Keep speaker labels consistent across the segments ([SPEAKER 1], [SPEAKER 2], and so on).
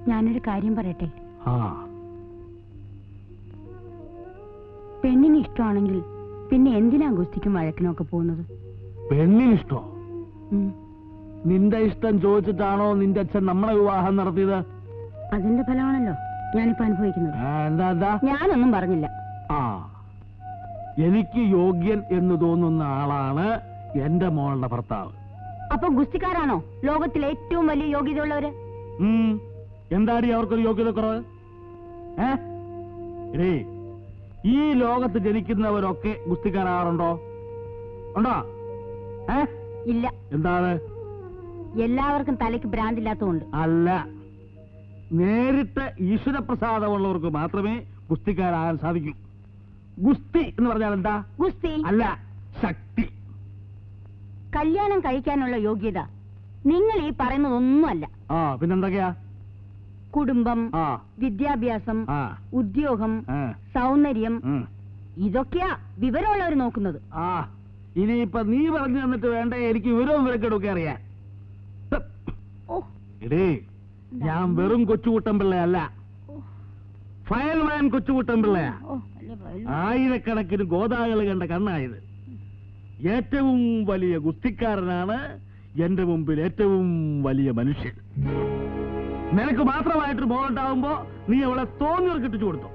[SPEAKER 1] ഞാനൊരു കാര്യം പറയട്ടെ. പെണ്ണിന് ഇഷ്ടമാണെങ്കിൽ പിന്നെ എന്തിനാ ഗുസ്തിക്കും വഴക്കിനൊക്കെ പോകുന്നത്?
[SPEAKER 2] പെണ്ണിനിഷ്ടോ? നിന്റെ ഇഷ്ടം ചോദിച്ചിട്ടാണോ നിന്റെ അച്ഛൻ നമ്മളെ വിവാഹം നടത്തിയത്?
[SPEAKER 1] അതിന്റെ ഫലമാണല്ലോ ഞാനിപ്പോ അനുഭവിക്കുന്നത്.
[SPEAKER 2] എന്താ?
[SPEAKER 1] ഞാനൊന്നും പറഞ്ഞില്ല.
[SPEAKER 2] എനിക്ക് യോഗ്യൻ എന്ന് തോന്നുന്ന ആളാണ് എന്റെ മോളുടെ ഭർത്താവ്.
[SPEAKER 1] അപ്പൊ ഗുസ്തിക്കാരാണോ ലോകത്തിലെ ഏറ്റവും വലിയ യോഗ്യതയുള്ളവര്?
[SPEAKER 2] എന്താടി അവർക്കൊരു യോഗ്യത കുറവ്? ഈ ലോകത്ത് ജനിക്കുന്നവരൊക്കെ ഗുസ്തിക്കാരാറുണ്ടോ? ഉണ്ടോ?
[SPEAKER 1] ഇല്ല.
[SPEAKER 2] എന്താണ്?
[SPEAKER 1] എല്ലാവർക്കും തലയ്ക്ക് ഭ്രാന്തില്ലാത്തതുകൊണ്ട്
[SPEAKER 2] അല്ല, നേരിട്ട് ഈശ്വരപ്രസാദമുള്ളവർക്ക് മാത്രമേ ഗുസ്തിക്കാരാകാൻ സാധിക്കൂ. ഗുസ്തി എന്ന് പറഞ്ഞാൽ എന്താ?
[SPEAKER 1] ഗുസ്തി
[SPEAKER 2] അല്ല, ശക്തി.
[SPEAKER 1] കല്യാണം കഴിക്കാനുള്ള യോഗ്യത നിങ്ങൾ ഈ പറയുന്നതൊന്നുമല്ല.
[SPEAKER 2] പിന്നെന്തൊക്കെയാ?
[SPEAKER 1] കുടുംബം, വിദ്യാഭ്യാസം, ഉദ്യോഗം, സൗന്ദര്യം, ഇതൊക്കെയാ വിവരമുള്ളവർ നോക്കുന്നത്.
[SPEAKER 2] ഇനിയിപ്പൊ നീ പറഞ്ഞു തന്നിട്ട് വേണ്ട എനിക്ക് വിവരവും വിവരക്കെടുക്കെ അറിയാൻ. ഞാൻ വെറും കൊച്ചുകൂട്ടംപിള്ളയല്ല, ഫയൽമാൻ കൊച്ചുകൂട്ടംപിള്ളയാ. ആയിരക്കണക്കിന് ഗോതാകൾ കണ്ട കണ്ണായത്. ഏറ്റവും വലിയ ഗുസ്തിക്കാരനാണ് എന്റെ മുമ്പിൽ ഏറ്റവും വലിയ മനുഷ്യൻ. നിനക്ക് മാത്രമായിട്ട് മോളുണ്ടാവുമ്പോ നീ അവളെ തോന്നിയവർ കിട്ടിച്ചു കൊടുത്തു.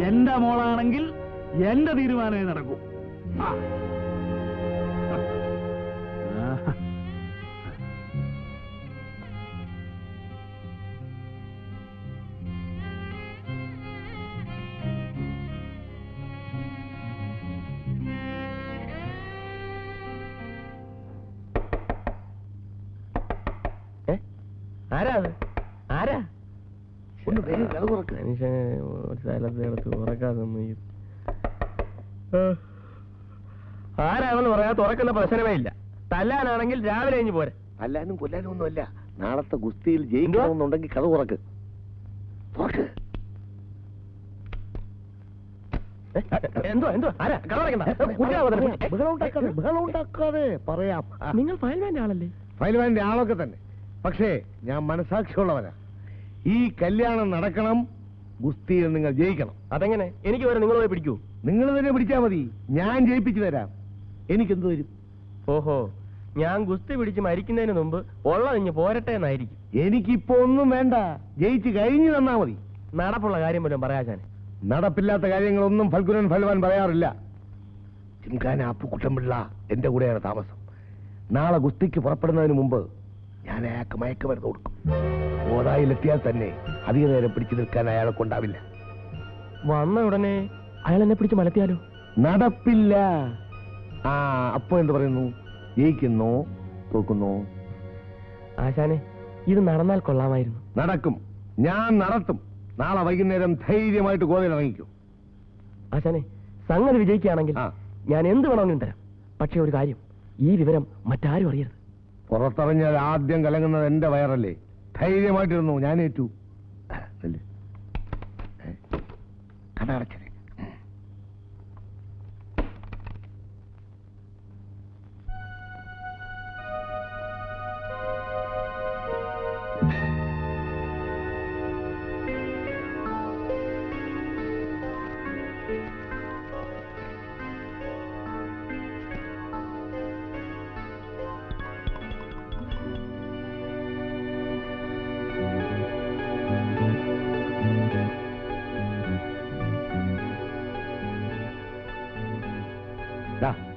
[SPEAKER 2] എന്റെ മോളാണെങ്കിൽ എന്റെ തീരുമാനമേ നടക്കൂ.
[SPEAKER 3] ആരാ ആരാണെന്ന് പറയാ തുറക്കുന്ന പ്രശ്നമേ ഇല്ല. തല്ലാനാണെങ്കിൽ രാവിലെ കഴിഞ്ഞ് പോരെ.
[SPEAKER 4] തല്ലാനും കൊല്ലാനും ഒന്നുമല്ല, നാളത്തെ ഗുസ്തിയിൽ ജയിക്കണമെന്നുണ്ടെങ്കിൽ കഥ തുറക്ക്. പറയാം.
[SPEAKER 3] നിങ്ങൾ ഫയൽമാന്റെ ആളല്ലേ?
[SPEAKER 4] ഫയൽമാന്റെ ആളൊക്കെ തന്നെ. പക്ഷേ ഞാൻ മനസാക്ഷിയുള്ളവനാ. ഈ കല്യാണം നടക്കണം, ഗുസ്തിയിൽ നിങ്ങൾ ജയിക്കണം.
[SPEAKER 3] അതെങ്ങനെ? എനിക്ക് വരെ നിങ്ങൾ പോയി പിടിക്കൂ?
[SPEAKER 4] നിങ്ങൾ തന്നെ പിടിച്ചാൽ മതി, ഞാൻ ജയിപ്പിച്ചു തരാം. എനിക്കെന്ത് വരും?
[SPEAKER 3] ഓഹോ, ഞാൻ ഗുസ്തി പിടിച്ച് മരിക്കുന്നതിന് മുമ്പ് ഉള്ളതിഞ്ഞ് പോരട്ടെ എന്നായിരിക്കും.
[SPEAKER 4] എനിക്കിപ്പോ ഒന്നും വേണ്ട, ജയിച്ച് കഴിഞ്ഞു തന്നാ മതി.
[SPEAKER 3] നടപ്പുള്ള കാര്യം പോലും പറയാൻ.
[SPEAKER 4] നടപ്പില്ലാത്ത കാര്യങ്ങളൊന്നും ഫൽഗുനൻ ഫൽവാൻ പറയാറില്ല. ചിംഖാന അപ്പുക്കുട്ടൻപിള്ള എന്റെ കൂടെയാണ് താമസം. നാളെ ഗുസ്തിക്ക് പുറപ്പെടുന്നതിന് മുമ്പ് ഞാൻ അയാൾക്ക് മയക്കുമരുന്ന് കൊടുക്കും. ഓതായിലെത്തിയാൽ തന്നെ അധിക നേരം പിടിച്ചു നിൽക്കാൻ അയാളെ കൊണ്ടാവില്ല.
[SPEAKER 3] വന്ന ഉടനെ അയാൾ എന്നെ പിടിച്ച് മലത്തിയാലോ?
[SPEAKER 4] നടപ്പില്ല. അപ്പൊ എന്ത് പറയുന്നു? ജയിക്കുന്നോ തോക്കുന്നോ?
[SPEAKER 3] ആശാനെ, ഇത് നടന്നാൽ കൊള്ളാമായിരുന്നു.
[SPEAKER 4] നടക്കും, ഞാൻ നടത്തും. നാളെ വൈകുന്നേരം ധൈര്യമായിട്ട് ഗോവയിൽ ഇറങ്ങിക്കും.
[SPEAKER 3] ആശാനെ, സംഗതി വിജയിക്കുകയാണെങ്കിൽ ഞാൻ എന്ത് വേണമെങ്കിലും തരാം. പക്ഷെ ഒരു കാര്യം, ഈ വിവരം മറ്റാരും അറിയരുത്.
[SPEAKER 4] പുറത്തിറങ്ങിയാൽ ആദ്യം കലങ്ങുന്നത് എന്റെ വയറല്ലേ. ധൈര്യമായിട്ടിരുന്നു, ഞാൻ ഏറ്റു. കട അടച്ചത്.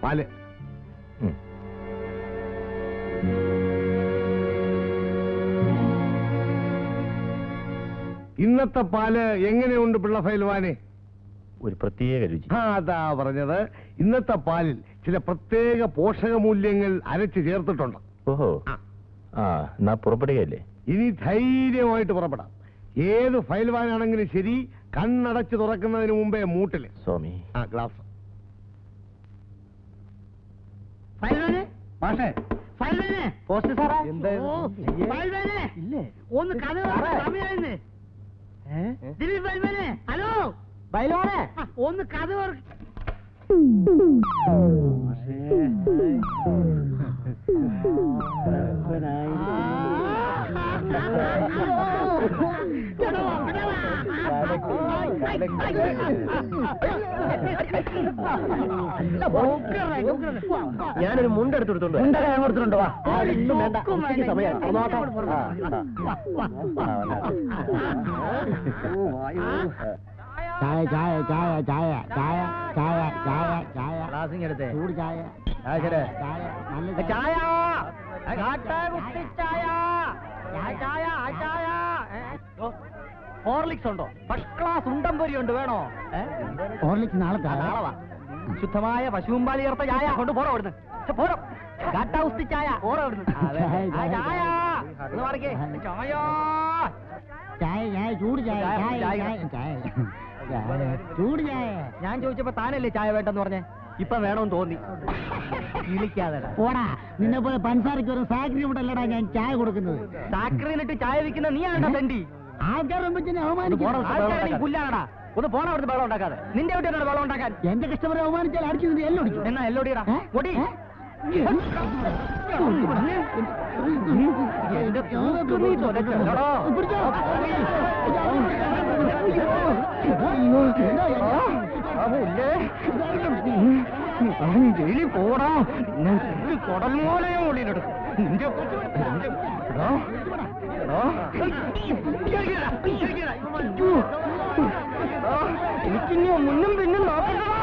[SPEAKER 4] പാല് ഇന്നത്തെ പാല് എങ്ങനെയുണ്ട് പിള്ള ഫൈൽവാനെ?
[SPEAKER 3] ഒരു പ്രത്യേക രുചി.
[SPEAKER 4] അതാ പറഞ്ഞത്, ഇന്നത്തെ പാലിൽ ചില പ്രത്യേക പോഷകമൂല്യങ്ങൾ അരച്ച് ചേർത്തിട്ടുണ്ട്.
[SPEAKER 3] ഓഹോ, എന്നാ പുറപ്പെടുകയല്ലേ?
[SPEAKER 4] ഇനി ധൈര്യമായിട്ട് പുറപ്പെടാം. ഏത് ഫൈൽവാനാണെങ്കിലും ശരി, കണ്ണടച്ച് തുറക്കുന്നതിന് മുമ്പേ മൂട്ടില്
[SPEAKER 3] സ്വാമി
[SPEAKER 4] ഗ്ലാസ്.
[SPEAKER 2] ഒന്ന് കഥ സമയായിരുന്നേ. ഹലോ ഒന്ന് കഥ
[SPEAKER 3] ഞാനൊരു മുണ്ടെടുത്തെടുത്തോണ്ട് കൊടുത്തിട്ടുണ്ടോ? വേണ്ട, ഉച്ചയ്ക്ക് സമയം.
[SPEAKER 2] ചായ ചായ ചായ ചായ ചായ ചായ ചായ ചായ
[SPEAKER 3] ക്ലാസ്സിങ് എടുത്തേ.
[SPEAKER 2] ചൂട് ചായ
[SPEAKER 3] ശരി.
[SPEAKER 2] ചായ നല്ല
[SPEAKER 3] ചായ ഹോർലിക്സ് ഉണ്ടോ? ഫസ്റ്റ് ക്ലാസ് ഉണ്ടംപൊരി ഉണ്ട്, വേണോ?
[SPEAKER 2] ഹോർലിക്സ് നാളെ
[SPEAKER 3] നാളെ വാ. ശുദ്ധമായ പശുമ്പാലി ചേർത്ത ചായ കൊണ്ട് പോറോ അവിടുന്ന്. പോരോ കാട്ടാവുസ്തി ചായ പോറോ അവിടുന്ന്. ചായ ഒന്ന് മാറിക്കേ. ചായ
[SPEAKER 2] ചായ ചായ ചൂട് ചായ ചായ ചായ ചായ ചൂട് ചായ.
[SPEAKER 3] ഞാൻ ചോദിച്ചപ്പോ താനല്ലേ ചായ വേണ്ടെന്ന് പറഞ്ഞേ? ഇപ്പൊ വേണമെന്ന് തോന്നി. വിളിക്കാതെ
[SPEAKER 2] പോടാ, നിന്നെ പോലെ പഞ്ചസാരയ്ക്ക് ഒരു സാക്രി കൊണ്ടല്ലടാ ഞാൻ ചായ കൊടുക്കുന്നത്.
[SPEAKER 3] സാക്രിയിലിട്ട് ചായ വിൽക്കുന്ന നീ ആണോ തെണ്ടി?
[SPEAKER 2] ആൾക്കാരെ
[SPEAKER 3] പുല്ലാണടാ. ഒന്ന് പോണ അവിടുന്ന് വെള്ളം ഉണ്ടാക്കാതെ. നിന്റെ വീട്ടിൽ വെള്ളം ഉണ്ടാക്കാൻ.
[SPEAKER 2] എന്റെ കസ്റ്റമറെ അവമാനിച്ചാൽ അടിച്ചു എല്ലാം അടിച്ചു.
[SPEAKER 3] എന്നാ എല്ലോടിയടാ ഒടി. ജയിലിൽ പോടാ. കൊടൽ മൂലയും ഓടിയിലെടുക്കും. നിന്റെ എനിക്കിനി മുന്നും പിന്നും നോക്കണ്ടടാ.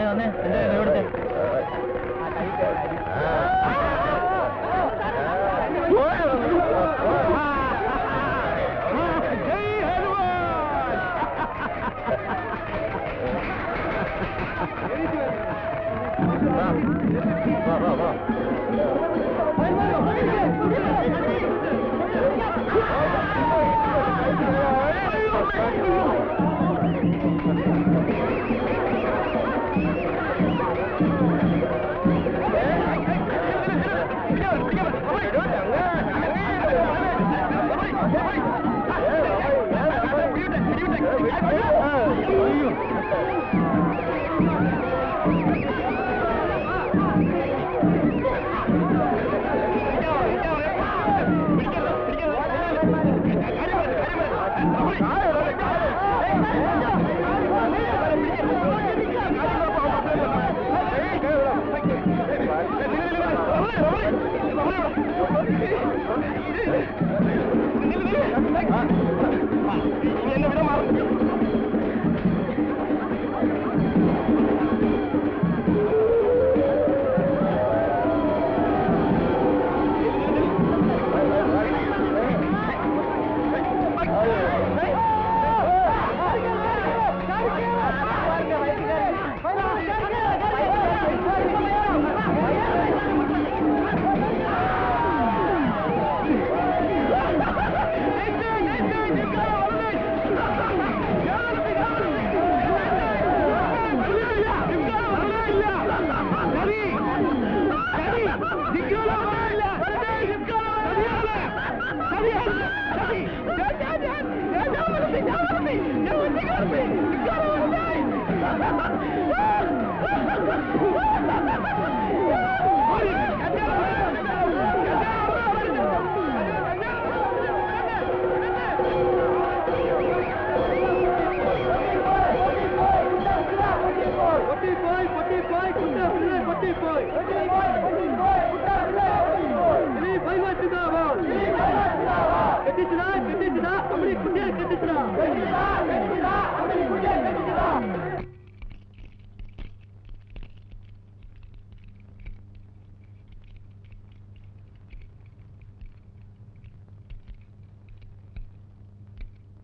[SPEAKER 3] വന്നേ എവിടുത്തെ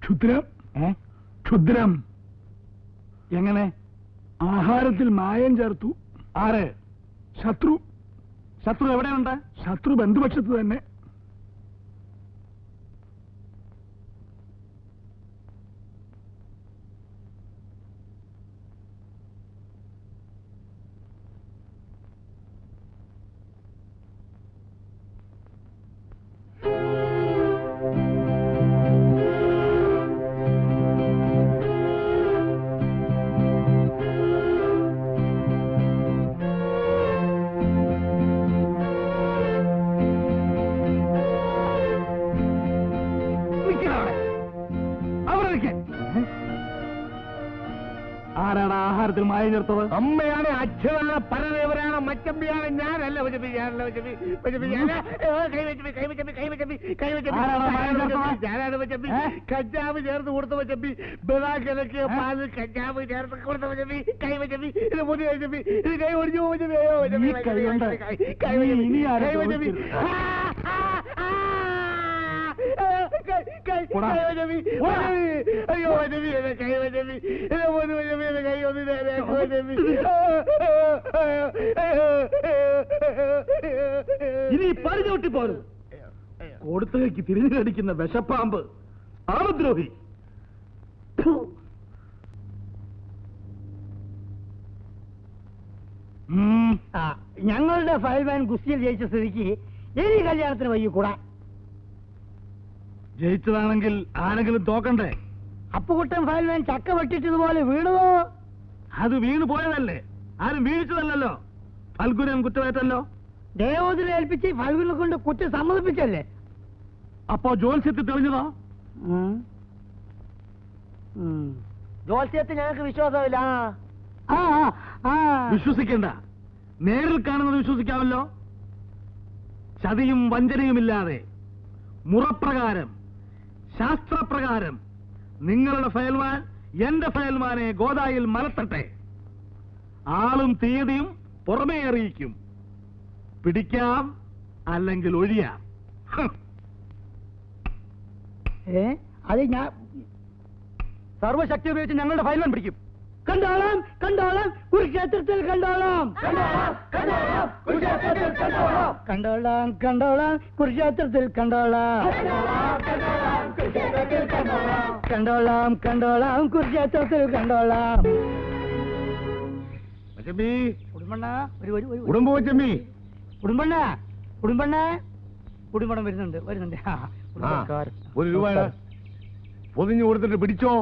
[SPEAKER 5] ക്ഷുദ്രം ക്ഷുദ്രം എങ്ങനെ? ആഹാരത്തിൽ മായം ചേർത്തു.
[SPEAKER 3] ആര്?
[SPEAKER 5] ശത്രു.
[SPEAKER 3] ശത്രു എവിടെയുണ്ട്?
[SPEAKER 5] ശത്രു ബന്ധുപക്ഷത്ത് തന്നെ.
[SPEAKER 3] ആരാണ് ആഹാരത്തിൽ മായം ചേർത്തത്?
[SPEAKER 4] അമ്മയാണ്, അച്ഛനാണ്, പരദേവരാണ്, മച്ചമ്പിയാണ്, ഞാനല്ല. കഞ്ചാവ് ചേർത്ത് കൊടുത്ത മച്ചമ്പി, ബദാക്കിളക്കിയ പാല് കഞ്ചാവ് ചേർത്ത് കൊടുത്ത മച്ചമ്പി, കൈ മച്ചമ്പി, ഇത് മുടി മച്ചമ്പി, ഇത് കൈ ഒടിഞ്ഞു മച്ചമ്പി, അയ്യോ കൈ മച്ചമ്പി, കൈ ഒന്ന്
[SPEAKER 3] ഇനി പരിചോട്ടി പോരും. കൊടുത്തേക്ക് തിരിഞ്ഞു കടിക്കുന്ന വിഷപ്പാമ്പ്, ആമദ്രോഹി.
[SPEAKER 2] ഞങ്ങളുടെ ഫയൽമാൻ ഗുസ്തിയിൽ ജയിച്ച സ്ഥിതിക്ക് ഇനി കല്യാണത്തിന് വൈകൂടാ.
[SPEAKER 3] ജയിച്ചതാണെങ്കിൽ ആരെങ്കിലും തോക്കണ്ടേ?
[SPEAKER 2] അപ്പുകുട്ടൻ ഫയൽമാൻ ചക്ക വെട്ടിച്ചതുപോലെ വീണതോ?
[SPEAKER 3] അത് വീണു പോയതല്ലേ, ആരും വീഴ്ചതല്ലോ. ഫൽഗുനം കുറ്റമേറ്റല്ലോ.
[SPEAKER 2] ദേവോദരെ ഏൽപ്പിച്ച് ഫൽഗുനെ കൊണ്ട് കുറ്റം സമ്മതിപ്പിച്ചല്ലേ?
[SPEAKER 3] അപ്പോ ജോത്സ്യത്തിൽ തെളിഞ്ഞതോ?
[SPEAKER 2] ജോത്സ്യത്തിൽ ഞങ്ങൾക്ക് വിശ്വാസമില്ല.
[SPEAKER 3] വിശ്വസിക്കണ്ട, നേരിൽ കാണുന്നത് വിശ്വസിക്കാമല്ലോ. ചതിയും വഞ്ചനയുമില്ലാതെ മുറപ്രകാരം, ശാസ്ത്രപ്രകാരം നിങ്ങളുടെ ഫയൽമാൻ എന്റെ ഫയൽമാനെ ഗോദായിൽ മലത്തട്ടെ. ആളും തീയതിയും പുറമേ അറിയിക്കും. പിടിക്കാം, അല്ലെങ്കിൽ ഒഴിയാം.
[SPEAKER 2] അത് ഞാൻ
[SPEAKER 3] സർവശക്തി ഉപയോഗിച്ച് ഞങ്ങളുടെ ഫയൽമാൻ പിടിക്കും.
[SPEAKER 2] കണ്ടോളാം, കണ്ടോളാം, കുരുക്ഷേത്രത്തിൽ കണ്ടോളാം, കണ്ടോളാം, കണ്ടോളാം, കുരുക്ഷേത്രത്തിൽ കണ്ടോളാം, കണ്ടോളാം, കണ്ടോളാം, കുരുക്ഷേത്രത്തിൽ കണ്ടോളാം. കുടുംബണ്ണ
[SPEAKER 4] കുടുംബ മച്ചമ്പി,
[SPEAKER 2] കുടുംബണ്ണ കുടുംബണ്ണ കുടുംബണം വരുന്നുണ്ട്, വരുന്നുണ്ട്.
[SPEAKER 4] ഒരു രൂപ പൊതിഞ്ഞു കൊടുത്തിട്ട് പിടിച്ചോ.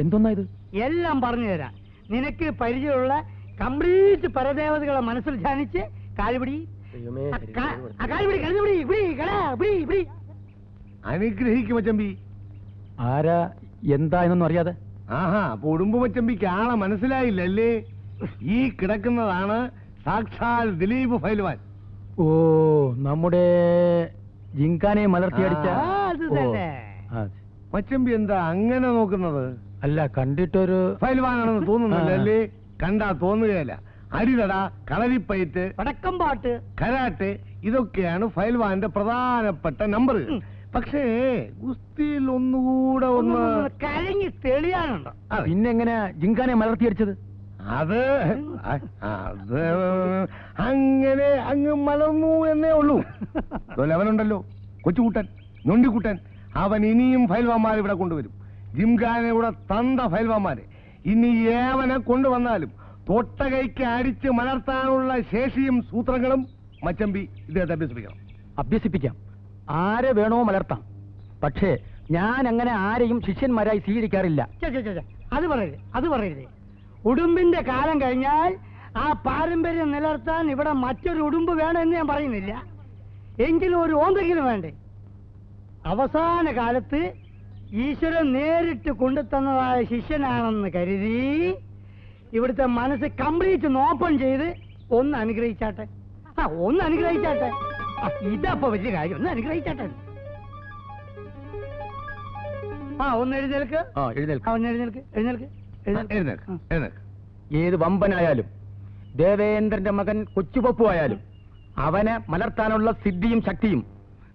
[SPEAKER 3] എന്തൊന്നാ ഇത്?
[SPEAKER 2] എല്ലാം പറഞ്ഞു തരാം. നിനക്ക് പരിചയമുള്ള കംപ്ലീറ്റ് പരദേവതകളെ മനസ്സിൽ ധ്യാനിച്ച് കാലുപിടി, കാലുപിടി, കഴുതുപിടി,
[SPEAKER 4] അനുഗ്രഹിക്കും മച്ചമ്പി.
[SPEAKER 3] ആരാ എന്താ എന്നൊന്നും അറിയാതെ?
[SPEAKER 4] ആഹാ, അപ്പൊ ഉടുമ്പ് മച്ചമ്പിക്ക് ആളെ മനസ്സിലായില്ലല്ലേ? ഈ കിടക്കുന്നതാണ് സാക്ഷാൽ ദിലീപ് ഫൈൽവാൻ.
[SPEAKER 3] ഓ, നമ്മുടെ ജിങ്കാനെ മലർത്തിയടിച്ച.
[SPEAKER 2] അത് തന്നെ.
[SPEAKER 4] മച്ചമ്പി എന്താ അങ്ങനെ നോക്കുന്നത്?
[SPEAKER 3] അല്ല, കണ്ടിട്ടൊരു
[SPEAKER 4] ഫൈൽവാനാണെന്ന് തോന്നുന്നില്ലല്ലേ? കണ്ടാ തോന്നുകയല്ല. അരിതട, കളരിപ്പയറ്റ്,
[SPEAKER 2] വടക്കം പാട്ട്,
[SPEAKER 4] കരാട്ടെ, ഇതൊക്കെയാണ് ഫൈൽവാന്റെ പ്രധാനപ്പെട്ട നമ്പർ. പക്ഷേ ഗുസ്തിയിൽ ഒന്നുകൂടെ ഒന്ന്
[SPEAKER 2] കലങ്ങി തെളിയാനുണ്ടോ?
[SPEAKER 3] പിന്നെങ്ങനെ ജിങ്കാനെ മലർത്തിയടിച്ചത്?
[SPEAKER 4] അത് അങ്ങനെ അങ്ങ് മലർന്നു എന്നേ ഉള്ളൂ. അവനുണ്ടല്ലോ കൊച്ചുകൂട്ടൻ, ഞൊണ്ടിക്കുട്ടൻ, അവൻ ഇനിയും ഫൈൽവാന്മാരെ ഇവിടെ കൊണ്ടുവരും. ജിംഖാനയുടെ തന്ത ഫൈൽവാന്മാരെ. ഇനി ഏവനെ കൊണ്ടുവന്നാലും തൊട്ട കൈക്ക് അടിച്ച് മലർത്താനുള്ള ശേഷിയും സൂത്രങ്ങളും മച്ചമ്പി ഇദ്ദേഹത്തെ അഭ്യസിപ്പിക്കണം.
[SPEAKER 3] അഭ്യസിപ്പിക്കാം, ആരെ വേണോ മലർത്താം. പക്ഷേ ഞാൻ അങ്ങനെ ആരെയും ശിഷ്യന്മാരായി സ്വീകരിക്കാറില്ല.
[SPEAKER 2] അത് പറയരുത്, അത് പറയരുത്. ഉടുമ്പിന്റെ കാലം കഴിഞ്ഞാൽ ആ പാരമ്പര്യം നിലനിർത്താൻ ഇവിടെ മറ്റൊരു ഉടുമ്പ് വേണമെന്ന് ഞാൻ പറയുന്നില്ല. എങ്കിലും ഒരു ഓന്തെങ്കിലും വേണ്ടേ? അവസാന കാലത്ത് ഈശ്വരൻ നേരിട്ട് കൊണ്ടുതന്നതായ ശിഷ്യനാണെന്ന് കരുതി ഇവിടുത്തെ മനസ്സ് കംപ്ലീറ്റ് ഓപ്പൺ ചെയ്ത് ഒന്ന് അനുഗ്രഹിച്ചാട്ടെ. ഒന്ന് അനുഗ്രഹിച്ചാട്ടെ. ഇതപ്പോ വലിയ കാര്യം. ഒന്ന് അനുഗ്രഹിച്ചാട്ടെ. ഒന്ന് എഴുന്നേൽക്ക്. ഒന്ന് എഴുന്നേൽക്ക്. എഴുന്നേൽക്ക്.
[SPEAKER 3] എഴുന്നേൽക്ക്. ഏത് വമ്പനായാലും ദേവേന്ദ്രന്റെ മകൻ കൊച്ചുപപ്പു ആയാലും അവനെ മലർത്താനുള്ള സിദ്ധിയും ശക്തിയും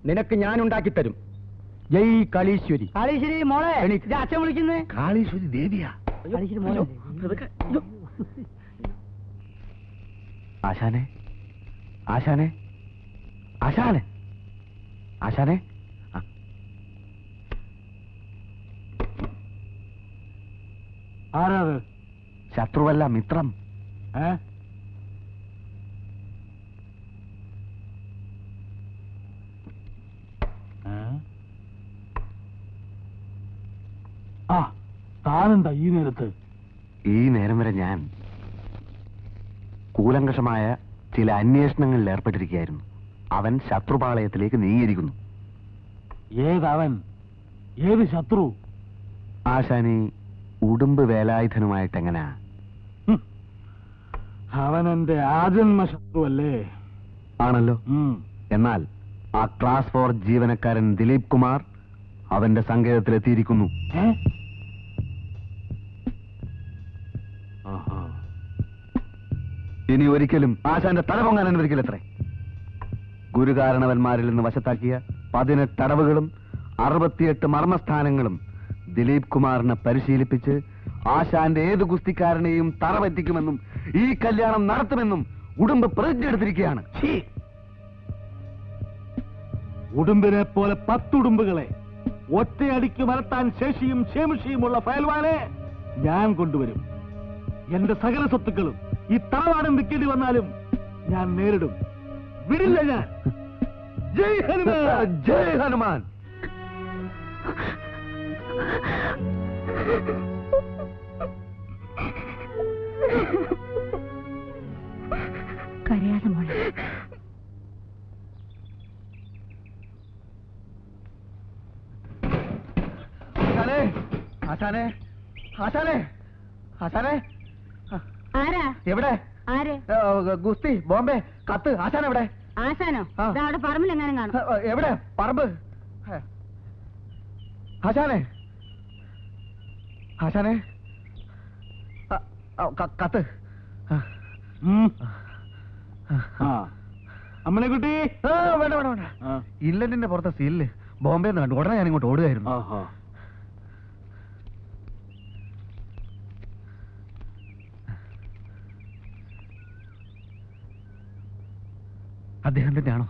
[SPEAKER 3] നിനക്ക് ഞാൻ ഉണ്ടാക്കി തരും. ജയ് കാളീശ്വരി.
[SPEAKER 2] കാളീശ്വരി മോളെ, ഇത് അച്ഛൻ വിളിക്കുന്നേ.
[SPEAKER 4] കാളീശ്വരി ദേവിയാ.
[SPEAKER 2] കാളീശ്വരി മോളെ.
[SPEAKER 3] ആശാനെ, ആശാനെ, ആശാനെ, ആശാനെ.
[SPEAKER 5] ആരാത്?
[SPEAKER 3] ശത്രുവല്ല, മിത്രം.
[SPEAKER 5] ആ, താനെന്താ ഈ നേരത്ത്?
[SPEAKER 3] ഈ നേരം വരെ ഞാൻ കൂലങ്കഷമായ ചില അന്വേഷണങ്ങളിൽ ഏർപ്പെട്ടിരിക്കുകയായിരുന്നു. അവൻ ശത്രുപാളയത്തിലേക്ക് നീങ്ങിയിരിക്കുന്നു.
[SPEAKER 5] ഏതവൻ? ഏത് ശത്രു?
[SPEAKER 3] ആശാനി ഉടുമ്പ് വേലായുധനുമായിട്ട് എങ്ങനാ?
[SPEAKER 5] അവൻ എന്റെ ആജന്മ ശത്രു അല്ലേ?
[SPEAKER 3] ആണല്ലോ. എന്നാൽ ആ ക്ലാസ് 4 ജീവനക്കാരൻ ദിലീപ് കുമാർ അവന്റെ സങ്കേതത്തിലെത്തിയിരിക്കുന്നു. ഇനി ഒരിക്കലും ആശാന്റെ തല പൊങ്ങാൻ അനുവദിക്കില്ലത്രേ. ഗുരുകാരണവന്മാരിൽ നിന്ന് വശത്താക്കിയ 18 അടവുകളും 68 മർമ്മസ്ഥാനങ്ങളും ദിലീപ് കുമാറിനെ പരിശീലിപ്പിച്ച് ആശാന്റെ ഏത് ഗുസ്തിക്കാരനെയും തറപറ്റിക്കുമെന്നും ഈ കല്യാണം നടത്തുമെന്നും ഉടുമ്പ് പ്രതിജ്ഞ എടുത്തിരിക്കുകയാണ്.
[SPEAKER 5] ഉടുമ്പിനെ പോലെ 10 ഉടുമ്പുകളെ ഒറ്റയടിക്ക് മലത്താൻ ശേഷിയും ക്ഷേമുഷിയുമുള്ള ഫയൽവാനെ ഞാൻ കൊണ്ടുവരും. എന്റെ സകല സ്വത്തുക്കളും ഈ തറവാടം വിൽക്കേണ്ടി വന്നാലും ഞാൻ നേരിടും. വിടില്ല ഞാൻ. ജയ് ഹനുമാൻ.
[SPEAKER 3] ജയ് ഹനുമാൻ.
[SPEAKER 1] കരയാതെ മോളെ.
[SPEAKER 3] ആശാനെ, ആശാനെ, ആശാനെ,
[SPEAKER 1] ആരാ?
[SPEAKER 3] എവിടെ?
[SPEAKER 1] ആര്?
[SPEAKER 3] ഗുസ്തി, ബോംബെ, കത്ത്. ആശാൻ എവിടെ?
[SPEAKER 1] ആശാനോ?
[SPEAKER 3] ആ.
[SPEAKER 1] അവിടെ പറമ്പിൽ എങ്ങാനും കാണും.
[SPEAKER 3] എവിടെ? പറമ്പ്. ആശാനെ, ആശാനെ, കത്ത്.
[SPEAKER 5] അമ്മനെ കുട്ടി.
[SPEAKER 3] വേണ്ട വേണ്ട വേണ്ട. ഇല്ലന്റെ പുറത്തെ സീലില് ബോംബെ കണ്ടു. ഉടനെ ഞാൻ ഇങ്ങോട്ട് ഓടുകയായിരുന്നു. അദ്ദേഹം തന്നെയാണോ?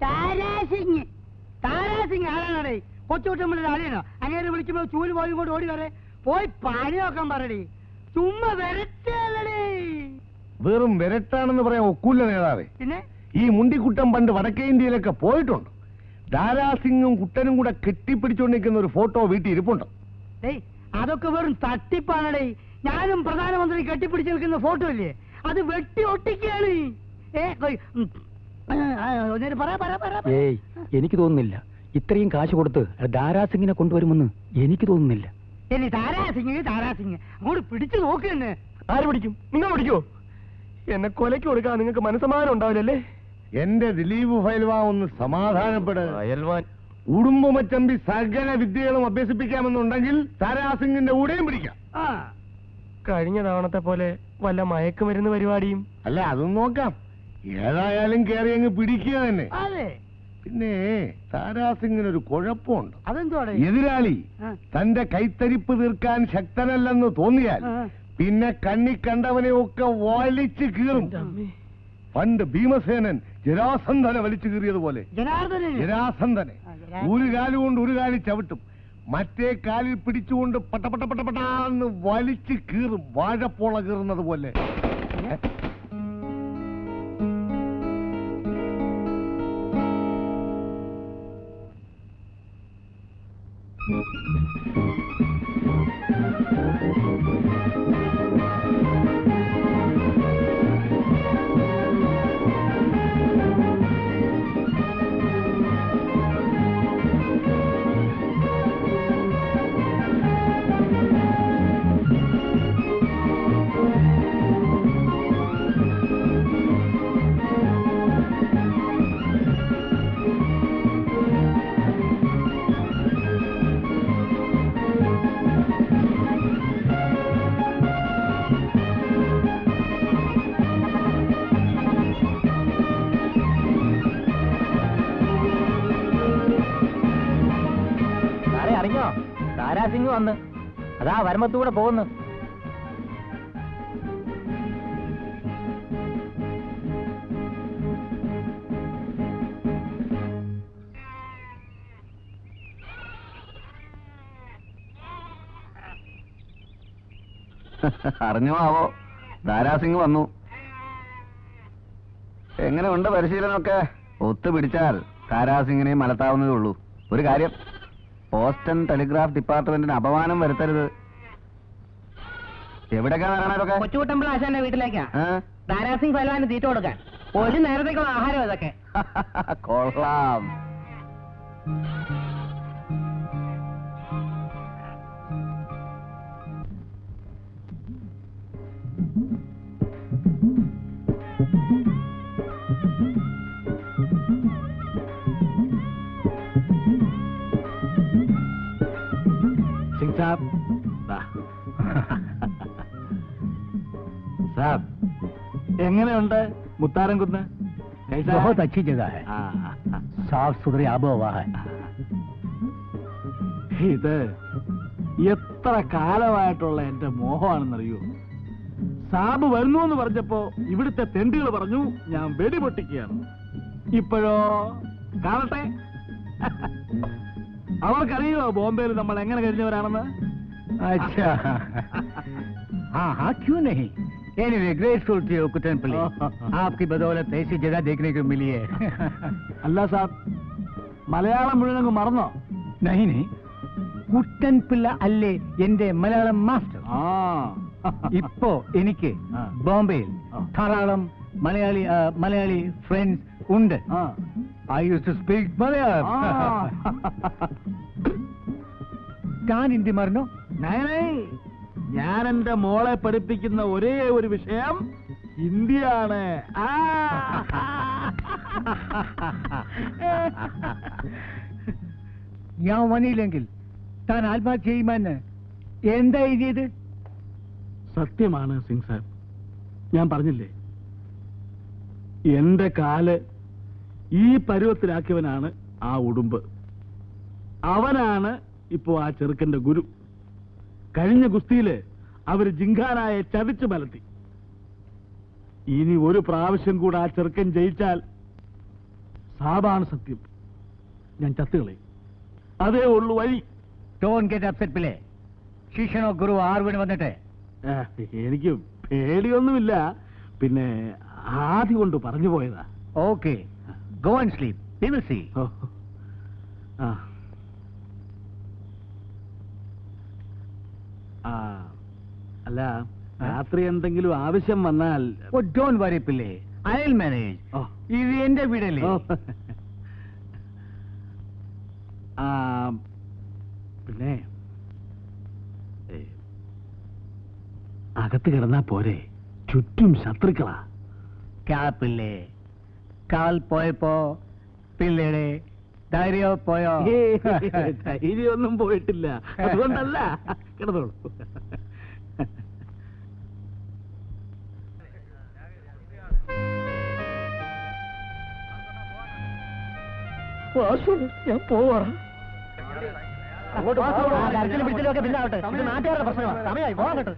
[SPEAKER 2] താരാസിംഗ്. താരാസിംഗ് ആരാണേ? കൊച്ചുകുട്ടമ്മയുടെ ആളിയാണോ? അങ്ങനെ വിളിക്കുമ്പോ ചൂല് പോയി കൊണ്ട് ഓടി വരെ പോയി പണി നോക്കാൻ പറയടി. ചുമ്മാ വരട്ടേ.
[SPEAKER 4] വെറും വിരട്ടാണെന്ന് പറയാൻ ഒക്കൂല്ല നേതാവേ.
[SPEAKER 2] പിന്നെ
[SPEAKER 4] ഈ മുണ്ടിക്കുട്ടൻ പണ്ട് വടക്കേ ഇന്ത്യയിലൊക്കെ പോയിട്ടുണ്ട്. ദാരാസിംഗും കുട്ടനും കൂടെ കെട്ടിപ്പിടിച്ചുകൊണ്ടിരിക്കുന്ന ഒരു ഫോട്ടോ വീട്ടിൽ ഇരിപ്പുണ്ട്.
[SPEAKER 2] അതൊക്കെ വെറും തട്ടിപ്പാണടേ. ഞാനും പ്രധാനമന്ത്രി കെട്ടിപ്പിടിച്ച് നിൽക്കുന്ന ഫോട്ടോ ഇല്ലേ, അത് വെട്ടി ഒട്ടിക്കുകയാണ്.
[SPEAKER 3] ഏയ്, എനിക്ക് തോന്നുന്നില്ല ഇത്രയും കാശ് കൊടുത്ത് ദാരാസിംഗിനെ കൊണ്ടുവരുമെന്ന്. എനിക്ക് തോന്നുന്നില്ല.
[SPEAKER 2] ഇനി താരാസിംഗ് താരാസിംഗ് അങ്ങോട്ട് പിടിച്ചു നോക്കന്നെ.
[SPEAKER 3] ആര് പിടിക്കും? നിങ്ങൾ പിടിക്കോ? എന്നെ കൊലയ്ക്ക് കൊടുക്കാൻ നിങ്ങൾക്ക് മനസ്സമാനം ഉണ്ടാവില്ലല്ലേ?
[SPEAKER 4] എന്റെ ദിലീപ് ഫയൽവാ ഒന്ന് സമാധാനപ്പെട്.
[SPEAKER 3] അയൽവാൻ
[SPEAKER 4] ഉടുമ്പുമച്ചമ്പി സകല വിദ്യകളും അഭ്യസിപ്പിക്കാമെന്നുണ്ടെങ്കിൽ താരാസിംഗിന്റെ കൂടെയും പിടിക്കാം.
[SPEAKER 3] കഴിഞ്ഞ തവണത്തെ പോലെ വല്ല മയക്കുമരുന്ന് പരിപാടിയും?
[SPEAKER 4] അല്ല, അതും നോക്കാം. ഏതായാലും കയറി അങ്ങ് പിടിക്കുക തന്നെ.
[SPEAKER 2] അതെ.
[SPEAKER 4] പിന്നെ താരാസിംഗിനൊരു കുഴപ്പമുണ്ട്.
[SPEAKER 2] അതെന്തോടെ?
[SPEAKER 4] എതിരാളി തന്റെ കൈത്തരിപ്പ് തീർക്കാൻ ശക്തനല്ലെന്ന് തോന്നിയാൽ പിന്നെ കണ്ണി കണ്ടവനെ ഒക്കെ വലിച്ചു കീറും. പണ്ട് ഭീമസേനൻ ജരാസന്ധനെ വലിച്ചു കീറിയതുപോലെ
[SPEAKER 2] ജനാർദ്ദനൻ
[SPEAKER 4] ജരാസന്ധനെ ഒരു കാലുകൊണ്ട് ഒരു കാലിൽ ചവിട്ടും, മറ്റേ കാലിൽ പിടിച്ചുകൊണ്ട് പട്ടപട്ടാന്ന് വലിച്ചു കീറും, വാഴപ്പോള കീറുന്നത് പോലെ.
[SPEAKER 6] അറിഞ്ഞോ, താരാസിംഗ് വന്ന് അതാ വരമ്പത്തൂടെ പോകുന്നു.
[SPEAKER 3] അറിഞ്ഞോ ആവോ, ദാരാസിംഗ് വന്നു. എങ്ങനെയുണ്ട് പരിശീലനമൊക്കെ? ഒത്തുപിടിച്ചാൽ താരാസിംഗിനെ മലത്താവുന്നതേ ഉള്ളൂ. ഒരു കാര്യം, പോസ്റ്റ് ആൻഡ് ടെലിഗ്രാഫ് ഡിപ്പാർട്ട്മെന്റിന് അപമാനം വരുത്തരുത്. എവിടേക്കാണ് ഇറങ്ങണതൊക്കെ?
[SPEAKER 6] കൊച്ചുകുട്ടമ്പിള്ള ആശാന്റെ വീട്ടിലേക്കാ താരാസിംഗ് ഫലവാന് തീറ്റ കൊടുക്കാൻ. ഒരു നേരത്തേക്കുള്ള ആഹാരം ഇതൊക്കെ.
[SPEAKER 3] കൊള്ളാം.
[SPEAKER 5] സാബ്, എങ്ങനെയുണ്ട് മുത്താരംകുന്ന്?
[SPEAKER 6] बहुत अच्छी जगह है, साफ सुथरी आबोहवा है.
[SPEAKER 5] ഇത് എത്ര കാലമായിട്ടുള്ള എന്റെ മോഹമാണെന്നറിയോ. സാബ് വരുന്നു എന്ന് പറഞ്ഞപ്പോ ഇവിടുത്തെ തെണ്ടികൾ പറഞ്ഞു ഞാൻ വെടിപൊട്ടിക്കുകയാണ്. ഇപ്പോഴോ കാണട്ടെ. അവർക്കറിയോ ബോംബെയിൽ നമ്മൾ എങ്ങനെ കഴിഞ്ഞവരാണെന്ന്?
[SPEAKER 6] अच्छा, हाँ हाँ क्यों नहीं. Anyway, grateful to you, Kutanpally. आपकी बदौलत ऐसी जगह देखने को मिली है.
[SPEAKER 5] അല്ല സാബ്, മലയാളം മുഴുവൻ മറന്നോ?
[SPEAKER 6] नहीं नहीं, കുട്ടൻപിള്ള അല്ലേ എന്റെ മലയാളം മാസ്റ്റർ.
[SPEAKER 5] ആ,
[SPEAKER 6] ഇപ്പോ എനിക്ക്
[SPEAKER 5] ആ.
[SPEAKER 6] ബോംബെയിൽ ധാരാളം മലയാളി ഫ്രണ്ട്സ് ഉണ്ട്.
[SPEAKER 5] ആ.
[SPEAKER 6] I used to speak Malayalam. താൻ ഹിന്ദി മറന്നോ?
[SPEAKER 5] നേ, ഞാൻ എന്റെ മോളെ പഠിപ്പിക്കുന്ന ഒരേ ഒരു വിഷയം ഹിന്ദിയാണ്.
[SPEAKER 6] ഞാൻ വന്നില്ലെങ്കിൽ താൻ ആത്മഹത്യ ചെയ്യുമെന്ന് എന്താ എഴുതിയത്?
[SPEAKER 5] സത്യമാണ് സിംഗ് സാബ്, ഞാൻ പറഞ്ഞില്ലേ, എന്റെ കാല് ഈ പരുവത്തിലാക്കിയവനാണ് ആ ഉടുമ്പ്. അവനാണ് ഇപ്പോ ആ ചെറുക്കന്റെ ഗുരു. കഴിഞ്ഞ ഗുസ്തിയില് അവര് ജിങ്കാനായെ ചതിച്ചു മലത്തി. ഇനി ഒരു പ്രാവശ്യം കൂടെ ആ ചെറുക്കൻ ജയിച്ചാൽ സാബാണ് സത്യം, ഞാൻ ചത്തുകളയും. അതേ ഉള്ളു വഴി.
[SPEAKER 6] ഡോണ്ട് ഗെറ്റ് അപ്സെറ്റ് പിള്ളേ. ശിഷ്യനോ ഗുരു ആർവിന് വന്നിട്ട്
[SPEAKER 5] എനിക്ക് പേടിയൊന്നുമില്ല, പിന്നെ ആദ്യം കൊണ്ട് പറഞ്ഞു പോയതാ.
[SPEAKER 6] Okay, go and sleep, we will see.
[SPEAKER 5] ആ, അല്ല, രാത്രി എന്തെങ്കിലും ആവശ്യം വന്നാൽ
[SPEAKER 6] ഡോണ്ട് വറി പിള്ളേ, ഐ വിൽ മാനേജ്. ഇത് എന്റെ വീടല്ലേ.
[SPEAKER 5] പിന്നെ അകത്ത് കിടന്നാ പോരെ, ചുറ്റും ശത്രുക്കളാ.
[SPEAKER 6] പിള്ളേ, കാൽ പോയപ്പോ പിള്ളേടെ ധൈര്യം പോയോ?
[SPEAKER 5] ധൈര്യമൊന്നും പോയിട്ടില്ല, അതുകൊണ്ടല്ല. കിടന്നോളൂ.
[SPEAKER 6] ഞാൻ പോവാ. പിടിച്ചതൊക്കെ പിന്നാവട്ടെ, ഇത് നാട്ടുകാരുടെ പ്രശ്നമാണ്. സമയമായി പോകാൻ കേട്ടോ.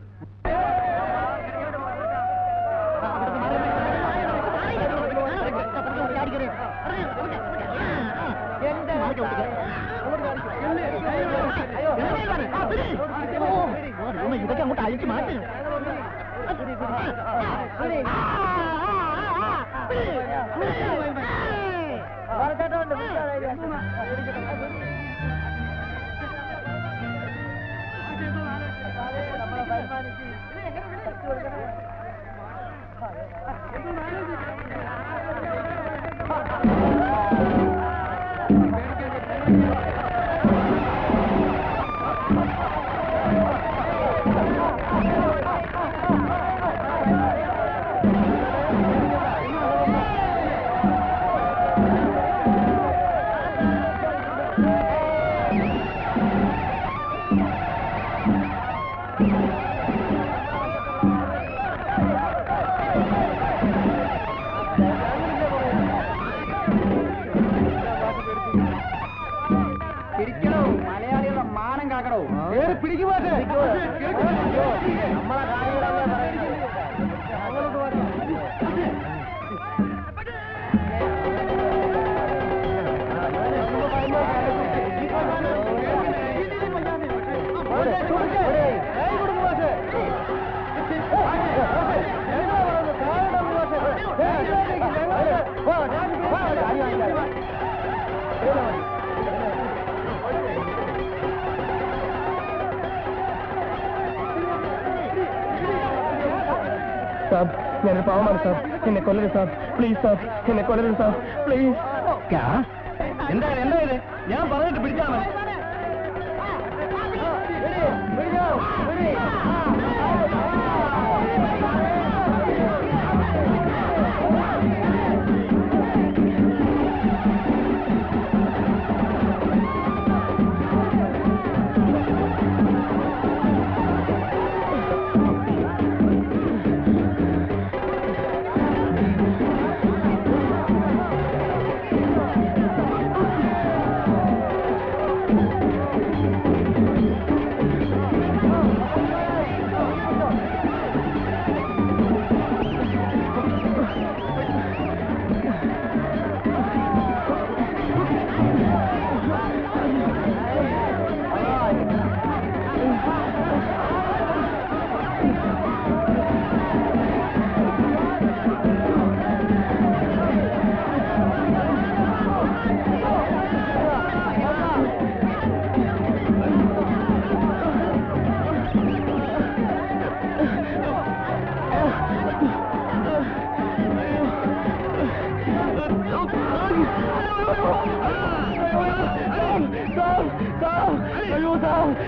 [SPEAKER 2] ഇതൊക്കെ അങ്ങോട്ട് അഴിച്ചു മാറ്റി. പിടിക്കണോ, മലയാളികളുടെ മാനം കാക്കണോ. പിടിക്കുമാറ്റേ നമ്മളെ കാര്യങ്ങളല്ലേ പറയുന്നത്.
[SPEAKER 7] സാബ്, ഞാനൊരു പാവമാണ് സാബ്, എന്നെ കൊല്ലരുത് സാബ്, പ്ലീസ് സാബ്, എന്നെ കൊല്ലരുത് സാബ്, പ്ലീസ്.
[SPEAKER 2] എന്താ എന്താ ഇത്? ഞാൻ പറഞ്ഞിട്ട് പിടിച്ചാൽ മതി.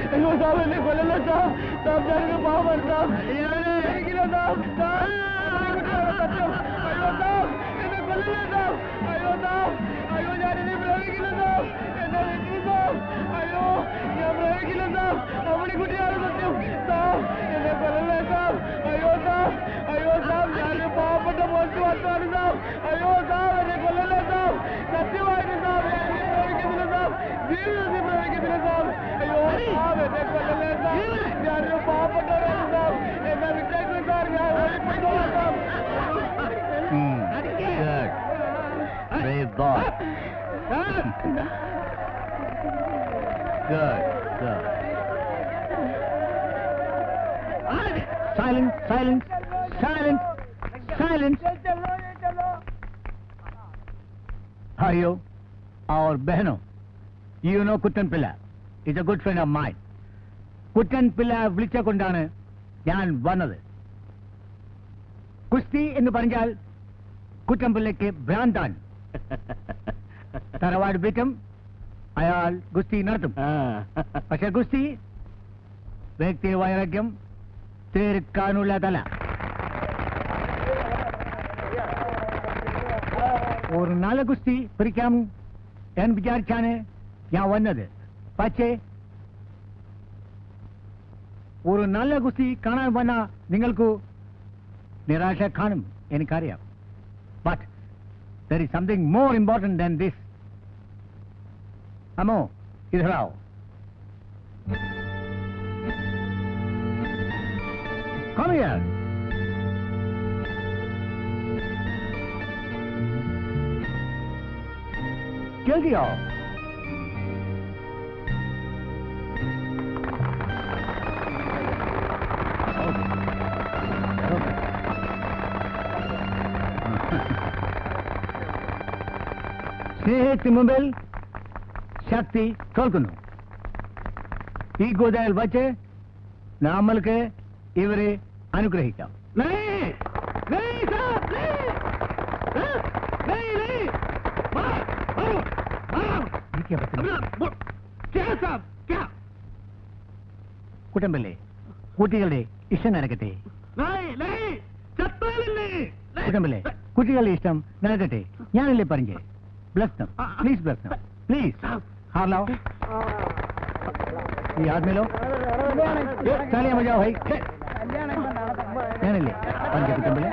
[SPEAKER 7] അയ്യോ സാബ്, എന്നെ കൊല്ലല്ല സാബ്, സാബ് ഞാനൊരു പാവമാണ് സാബ്, എനിക്കില്ല സാബ്, സാബ്, അയ്യോ സാബ്, എന്നെ കൊല്ലല്ല സാബ്, അയ്യോ സാബ്, അയ്യോ ഞാനിനെ പ്രേമിക്കില്ല സാബ്, എന്നെ വിളിക്കുന്നു സാബ്, അയ്യോ ഞാൻ പ്രേമിക്കില്ല സാബ്, നമ്മുടെ കുട്ടിയാണ് സത്യം സാബ്, എന്നെ കൊല്ലല്ല സാബ്, അയ്യോ സാബ്, അയ്യോ സാബ്, ഞാനൊരു പാവപ്പെട്ട പോസ്റ്റ് വർത്താണ് സാബ്, അയ്യോ സാബ്, എന്നെ കൊല്ലല്ല സാബ്, സത്യമായിട്ട് സാബ്, ഞാൻ പ്രേമിക്കുന്നില്ല സാബ്, ജീവിതത്തിൽ പ്രേമിക്കുന്നില്ല സാബ്, അയ്യോ സാബ്, എന്നെ കൊല്ലല്ലേ സാബ്, ഞാനൊരു പാവപ്പെട്ടവരാണ് സാബ്, എന്നെ വിട്ടേക്കും സാബ്, ഞാൻ ഓടിക്കൊണ്ടോളാം സാബ്.
[SPEAKER 6] Praise God. Good, good. Silence, silence, silence, silence. Bhaiyo और बहनों, you know Kuttan Pilla is a good friend of mine. Kuttan Pilla വിളിച്ചുകൊണ്ടാണ് ഞാൻ വന്നത്. കുസ്തി എന്ന് പറഞ്ഞാൽ കുട്ടൻപിള്ളയ്ക്ക് ഭ്രാന്താണ്. തറവാട് വിറ്റും അയാൾ ഗുസ്തി നടത്തും. പക്ഷെ ഗുസ്തി വ്യക്തി വൈരാഗ്യം തീർക്കാനുള്ളതല്ല. ഒരു നല്ല ഗുസ്തി പിടിക്കാം എന്ന് വിചാരിച്ചാണ് ഞാൻ വന്നത്. പക്ഷേ ഒരു നല്ല ഗുസ്തി കാണാൻ വന്ന നിങ്ങൾക്ക് നിരാശ കാണും, എനിക്കറിയാം. But there is something more important than this. Amo, idhar aao. Come here. Jaldi aao. മുമ്പിൽ ശക്തി തോൽക്കുന്നു. ഈ ഗോദായിൽ വച്ച് നമ്മൾക്ക് ഇവരെ അനുഗ്രഹിക്കാം. കുട്ടമ്പല്ലേ, കുട്ടികളുടെ ഇഷ്ടം നടക്കട്ടെ. കുട്ടമ്പല്ലേ, കുട്ടികളുടെ ഇഷ്ടം നടക്കട്ടെ. ഞാനല്ലേ പറഞ്ഞേ, bless them, please bless them, please. ഹാർലാओ, ഈ ആദ്മി ലോ താലിയാ ബജാओ भाई. ഞാനല്ലേ പറഞ്ഞേ കുട്ടമ്പല്ലേ.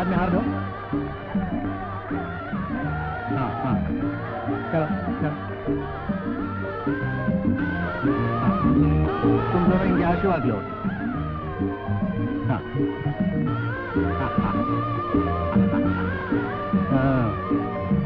[SPEAKER 6] में हार दो. हाँ हाँ चलो चलो. तुम दोनों इनके आशीर्वाद लो. हाँ हाँ हाँ.